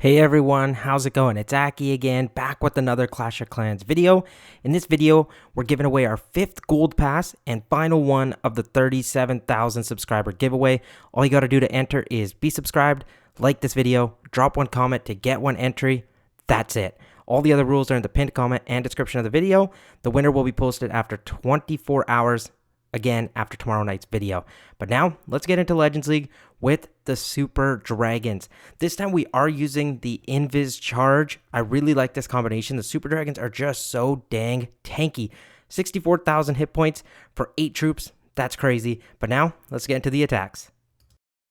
Hey everyone, how's it going? It's Aki again, back with another Clash of Clans video. In this video, we're giving away our 5th gold pass and final one of the 37,000 subscriber giveaway. All you gotta do to enter is be subscribed, like this video, drop one comment to get one entry. That's it. All the other rules are in the pinned comment and description of the video. The winner will be posted after 24 hours, again after tomorrow night's video. But now let's get into Legends League with the Super Dragons. This time we are using the Invis charge. I really like this combination. The Super Dragons are just so dang tanky. 64,000 hit points for 8 troops. That's crazy. But now let's get into the attacks.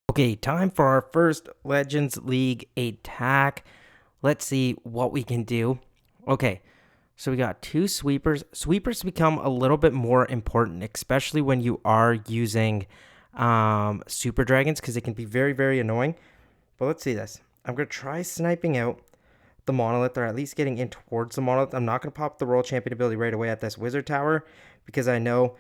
Okay, time for our first Legends League attack. Let's see what we can do. Okay, so we got 2 sweepers. Sweepers become a little bit more important, especially when you are using Super Dragons, because it can be very, very annoying. But let's see this. I'm going to try sniping out the monolith, or at least getting in towards the monolith. I'm not going to pop the Royal Champion ability right away at this wizard tower, because I know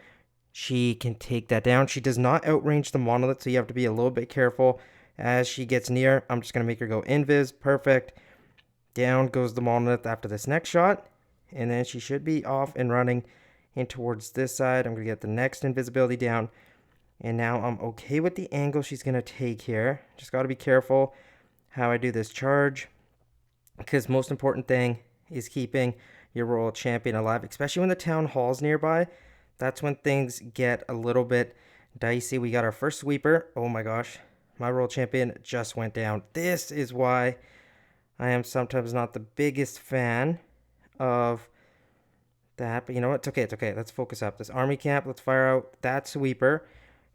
she can take that down. She does not outrange the monolith, so you have to be a little bit careful as she gets near. I'm just going to make her go invis. Perfect. Down goes the monolith after this next shot. And then she should be off and running in towards this side. I'm going to get the next invisibility down. And now I'm okay with the angle she's going to take here. Just got to be careful how I do this charge, because most important thing is keeping your Royal Champion alive, especially when the Town Hall's nearby. That's when things get a little bit dicey. We got our first sweeper. Oh my gosh, my Royal Champion just went down. This is why I am sometimes not the biggest fan of that, but you know what? It's okay. It's okay. Let's focus up this army camp. Let's fire out that sweeper.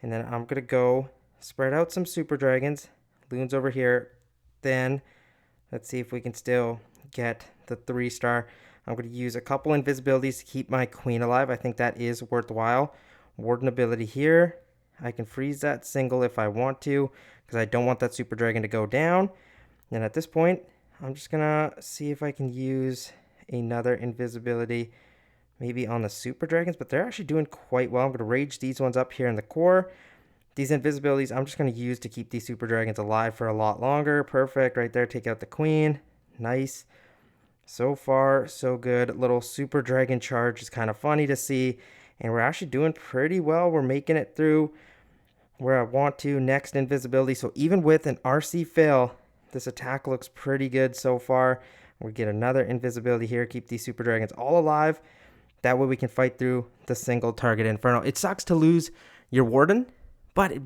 And then I'm going to go spread out some Super Dragons. Loons over here. Then let's see if we can still get the 3-star. I'm going to use a couple invisibilities to keep my queen alive. I think that is worthwhile. Warden ability here. I can freeze that single if I want to, because I don't want that Super Dragon to go down. And at this point, I'm just going to see if I can use another invisibility maybe on the Super Dragons, but they're actually doing quite well. I'm going to rage these ones up here in the core. These invisibilities I'm just going to use to keep these Super Dragons alive for a lot longer. Perfect. Right there. Take out the queen. Nice. So far, so good. Little Super Dragon charge is kind of funny to see, and we're actually doing pretty well. We're making it through where I want to. Next invisibility. So even with an RC fail, this attack looks pretty good so far. We get another invisibility here. Keep these Super Dragons all alive. That way we can fight through the single target inferno. It sucks to lose your warden, but it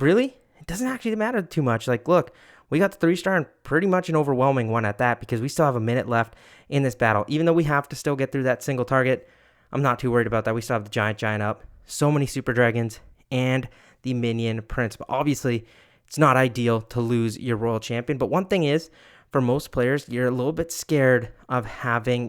doesn't actually matter too much. Like, look, we got the 3-star and pretty much an overwhelming one at that, because we still have a minute left in this battle. Even though we have to still get through that single target, I'm not too worried about that. We still have the giant up. So many Super Dragons and the minion prince. But obviously, it's not ideal to lose your Royal Champion. But one thing is, for most players, you're a little bit scared of having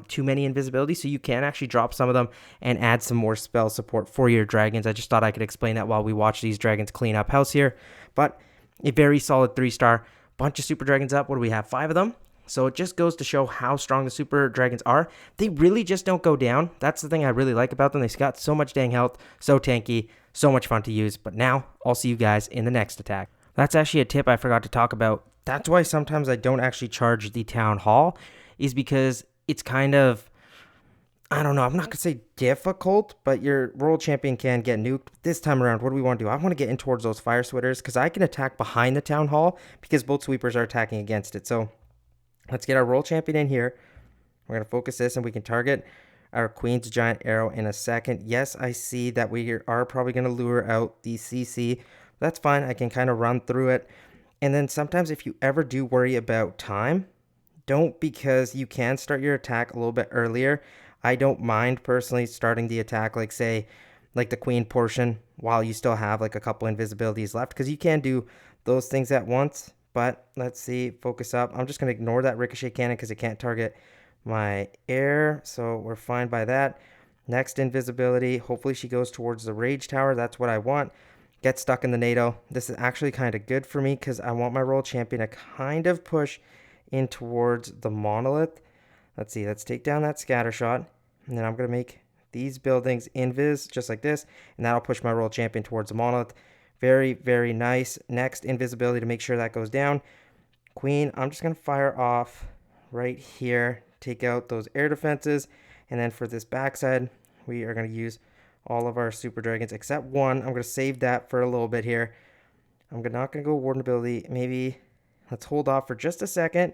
too many invisibilities, so you can actually drop some of them and add some more spell support for your dragons. I just thought I could explain that while we watch these dragons clean up house here. But a very solid 3-star. Bunch of Super Dragons up. What do we have? 5 of them. So it just goes to show how strong the Super Dragons are. They really just don't go down. That's the thing I really like about them. They've got so much dang health, so tanky, so much fun to use. But now, I'll see you guys in the next attack. That's actually a tip I forgot to talk about. That's why sometimes I don't actually charge the Town Hall, is because it's kind of, I don't know, I'm not going to say difficult, but your Royal Champion can get nuked. This time around, what do we want to do? I want to get in towards those Fire Sweaters, because I can attack behind the Town Hall, because both sweepers are attacking against it. So let's get our Royal Champion in here. We're going to focus this, and we can target our Queen's Giant Arrow in a second. Yes, I see that we are probably going to lure out the CC. That's fine. I can kind of run through it. And then sometimes if you ever do worry about time, don't, because you can start your attack a little bit earlier. I don't mind personally starting the attack, like say, like the queen portion, while you still have like a couple invisibilities left, because you can do those things at once. But let's see, focus up. I'm just going to ignore that ricochet cannon because it can't target my air. So we're fine by that. Next invisibility. Hopefully she goes towards the rage tower. That's what I want. Get stuck in the NATO. This is actually kind of good for me, because I want my Royal Champion to kind of push in towards the monolith. Let's see. Let's take down that scatter shot. And then I'm going to make these buildings invis just like this. And that'll push my Royal Champion towards the monolith. Very, very nice. Next, invisibility to make sure that goes down. Queen, I'm just going to fire off right here, take out those air defenses, and then for this backside, we are going to use all of our super dragons except one. I'm going to save that for a little bit here. I'm not going to go warden ability. Maybe let's hold off for just a second.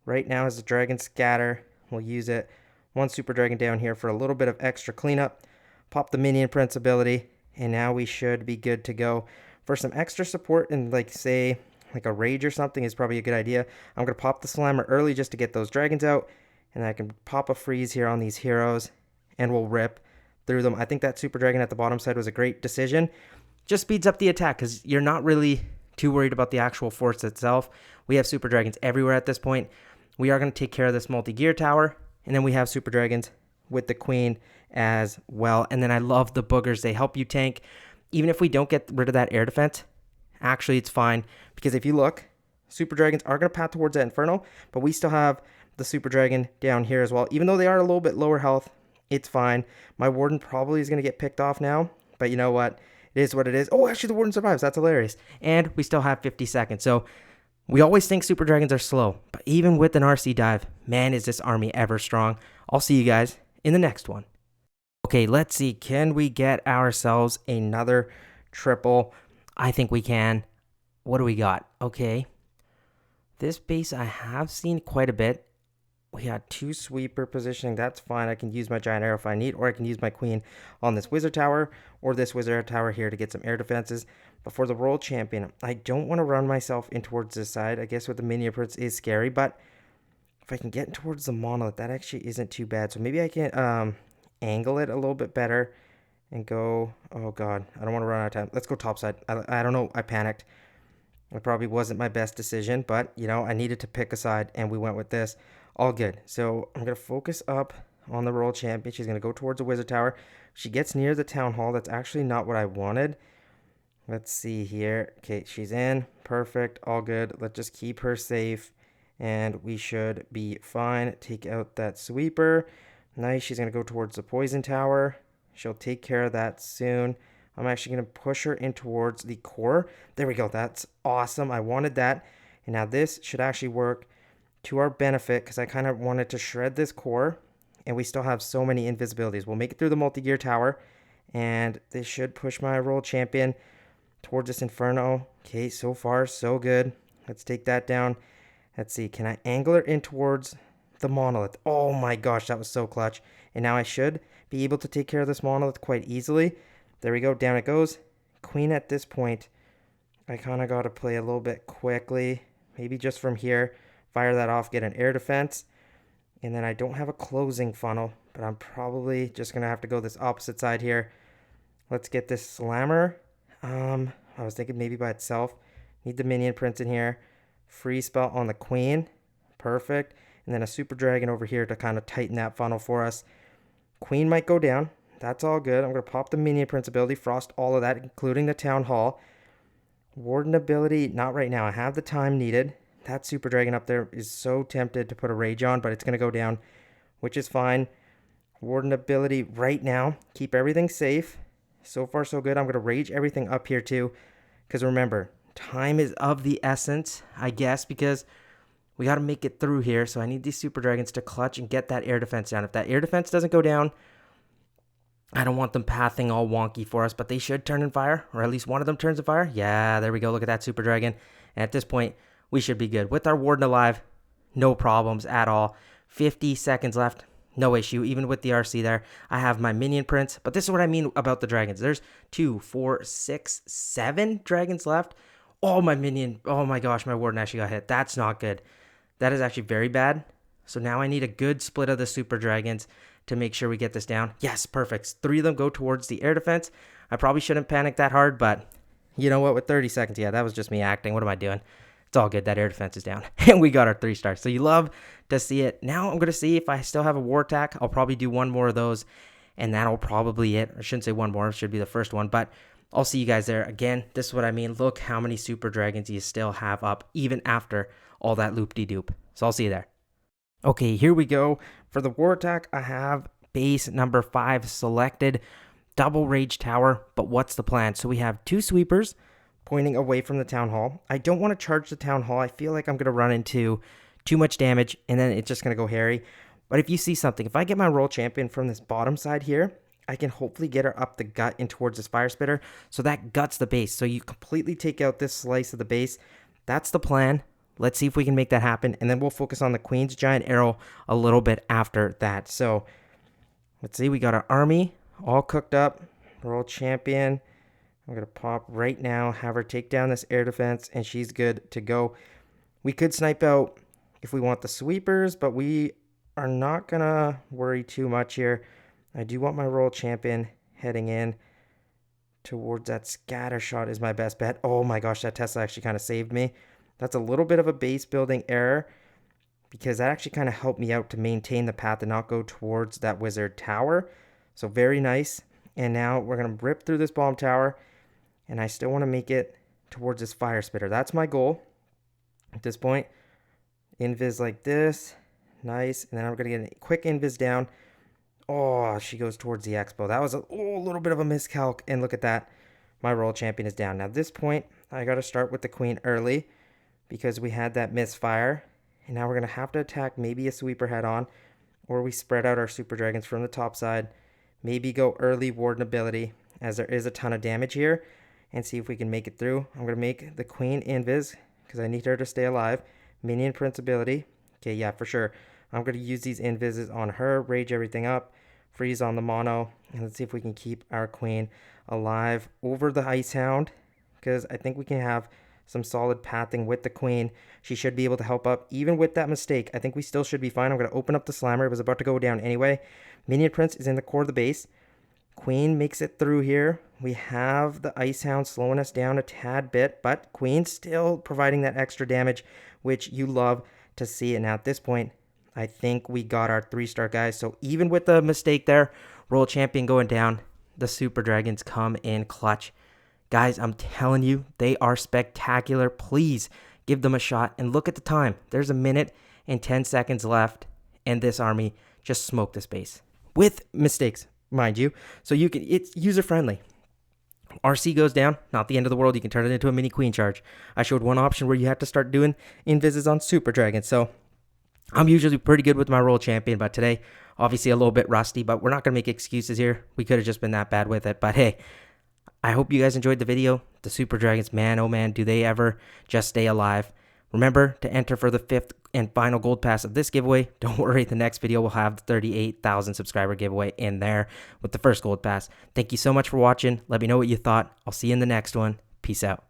Right now is the dragon scatter. We'll use it. One super dragon down here for a little bit of extra cleanup. Pop the minion prince ability, and now we should be good to go. For some extra support and like say like a rage or something is probably a good idea. I'm going to pop the slammer early just to get those dragons out, and I can pop a freeze here on these heroes, and we'll rip through them. I think that super dragon at the bottom side was a great decision. Just speeds up the attack because you're not really too worried about the actual force itself. We have super dragons everywhere at this point. We are going to take care of this multi-gear tower, and then we have super dragons with the queen as well. And then I love the boogers. They help you tank. Even if we don't get rid of that air defense, actually it's fine, because if you look, super dragons are going to path towards that inferno, but we still have the super dragon down here as well. Even though they are a little bit lower health, it's fine. My warden probably is going to get picked off now, but you know what? It is what it is. Oh, actually the warden survives. That's hilarious. And we still have 50 seconds. So we always think super dragons are slow, but even with an RC dive, man, is this army ever strong. I'll see you guys in the next one. Okay, let's see. Can we get ourselves another triple? I think we can. What do we got? Okay. This base I have seen quite a bit. We got 2 sweeper positioning. That's fine. I can use my giant arrow if I need, or I can use my queen on this wizard tower or this wizard tower here to get some air defenses. But for the royal champion, I don't want to run myself in towards this side. I guess with the minion prince is scary, but if I can get towards the monolith, that actually isn't too bad. So maybe I can angle it a little bit better and go. Oh god, I don't want to run out of time. Let's go topside. I don't know. I panicked. It probably wasn't my best decision, but you know, I needed to pick a side, and we went with this. All good. So I'm going to focus up on the royal champion. She's going to go towards the wizard tower. She gets near the town hall. That's actually not what I wanted. Let's see here. Okay, she's in. Perfect. All good. Let's just keep her safe, and we should be fine. Take out that sweeper. Nice. She's going to go towards the poison tower. She'll take care of that soon. I'm actually going to push her in towards the core. There we go. That's awesome. I wanted that. And now this should actually work to our benefit, because I kind of wanted to shred this core, and we still have so many invisibilities. We'll make it through the multi-gear tower, and this should push my royal champion towards this inferno. Okay, so far so good. Let's take that down. Let's see, can I angle her in towards the monolith? Oh my gosh, that was so clutch. And now I should be able to take care of this monolith quite easily. There we go, down it goes. Queen at this point, I kind of got to play a little bit quickly, maybe just from here. Fire that off, get an air defense, and then I don't have a closing funnel, but I'm probably just going to have to go this opposite side here. Let's get this slammer. I was thinking maybe by itself. Need the minion prince in here. Free spell on the queen. Perfect. And then a super dragon over here to kind of tighten that funnel for us. Queen might go down. That's all good. I'm going to pop the minion prince ability, frost all of that, including the town hall. Warden ability, not right now. I have the time needed. That super dragon up there is so tempted to put a rage on, but it's going to go down, which is fine. Warden ability right now. Keep everything safe. So far, so good. I'm going to rage everything up here too, because remember, time is of the essence, I guess, because we got to make it through here. So I need these super dragons to clutch and get that air defense down. If that air defense doesn't go down, I don't want them pathing all wonky for us, but they should turn in fire, or at least one of them turns in fire. Yeah, there we go. Look at that super dragon. And at this point, we should be good. With our warden alive, no problems at all. 50 seconds left. No issue. Even with the RC there, I have my minion prince. But this is what I mean about the dragons. There's 2, 4, 6, 7 dragons left. Oh, my minion. Oh my gosh, my warden actually got hit. That's not good. That is actually very bad. So now I need a good split of the super dragons to make sure we get this down. Yes, perfect. 3 of them go towards the air defense. I probably shouldn't panic that hard, but you know what? With 30 seconds, yeah, that was just me acting. What am I doing? It's all good. That air defense is down. And we got our 3 stars. So you love to see it. Now I'm going to see if I still have a war attack. I'll probably do one more of those, and that'll probably it. I shouldn't say one more. It should be the first one, but I'll see you guys there. Again, this is what I mean. Look how many super dragons you still have up, even after all that loop-de-doop. So I'll see you there. Okay, here we go. For the war attack, I have base number 5 selected. Double rage tower, but what's the plan? So we have 2 sweepers, pointing away from the town hall. I don't want to charge the town hall. I feel like I'm going to run into too much damage, and then it's just going to go hairy. But if you see something, if I get my royal champion from this bottom side here, I can hopefully get her up the gut and towards this fire spitter. So that guts the base. So you completely take out this slice of the base. That's the plan. Let's see if we can make that happen. And then we'll focus on the queen's giant arrow a little bit after that. So let's see. We got our army all cooked up. Royal champion. I'm going to pop right now. Have her take down this air defense. And she's good to go. We could snipe out if we want the sweepers. But we are not going to worry too much here. I do want my royal champion heading in towards that scatter shot is my best bet. Oh my gosh, that Tesla actually kind of saved me. That's a little bit of a base building error because that actually kind of helped me out to maintain the path and not go towards that wizard tower. So very nice. And now we're going to rip through this bomb tower, and I still want to make it towards this fire spitter. That's my goal at this point. Invis like this. Nice. And then I'm going to get a quick invis down. Oh, she goes towards the expo. That was a little bit of a miscalc. And look at that. My royal champion is down. Now, at this point, I got to start with the queen early because we had that misfire. And now we're going to have to attack maybe a sweeper head on, or we spread out our super dragons from the top side. Maybe go early warden ability as there is a ton of damage here, and see if we can make it through. I'm going to make the queen invis because I need her to stay alive. Minion prince ability. Okay, yeah, for sure. I'm going to use these invises on her, rage everything up, freeze on the mono, and let's see if we can keep our queen alive over the ice hound, because I think we can have some solid pathing with the queen. She should be able to help up even with that mistake. I think we still should be fine. I'm going to open up the slammer. It was about to go down anyway. Minion prince is in the core of the base. Queen makes it through here. We have the ice hound slowing us down a tad bit, but queen still providing that extra damage, which you love to see. And now at this point, I think we got our 3-star guys. So even with the mistake there, royal champion going down, the super dragons come in clutch. Guys, I'm telling you, they are spectacular. Please give them a shot. And look at the time. There's 1 minute and 10 seconds left. And this army just smoked this base. With mistakes, mind you. So it's user-friendly. RC goes down, not the end of the world. You can turn it into a mini queen charge. I showed one option where you have to start doing invises on super dragons. So I'm usually pretty good with my royal champion, but today, obviously a little bit rusty, but we're not going to make excuses here. We could have just been that bad with it, but hey, I hope you guys enjoyed the video. The super dragons, man, oh man, do they ever just stay alive. Remember to enter for the 5th and final gold pass of this giveaway. Don't worry, the next video will have the 38,000 subscriber giveaway in there with the first gold pass. Thank you so much for watching. Let me know what you thought. I'll see you in the next one. Peace out.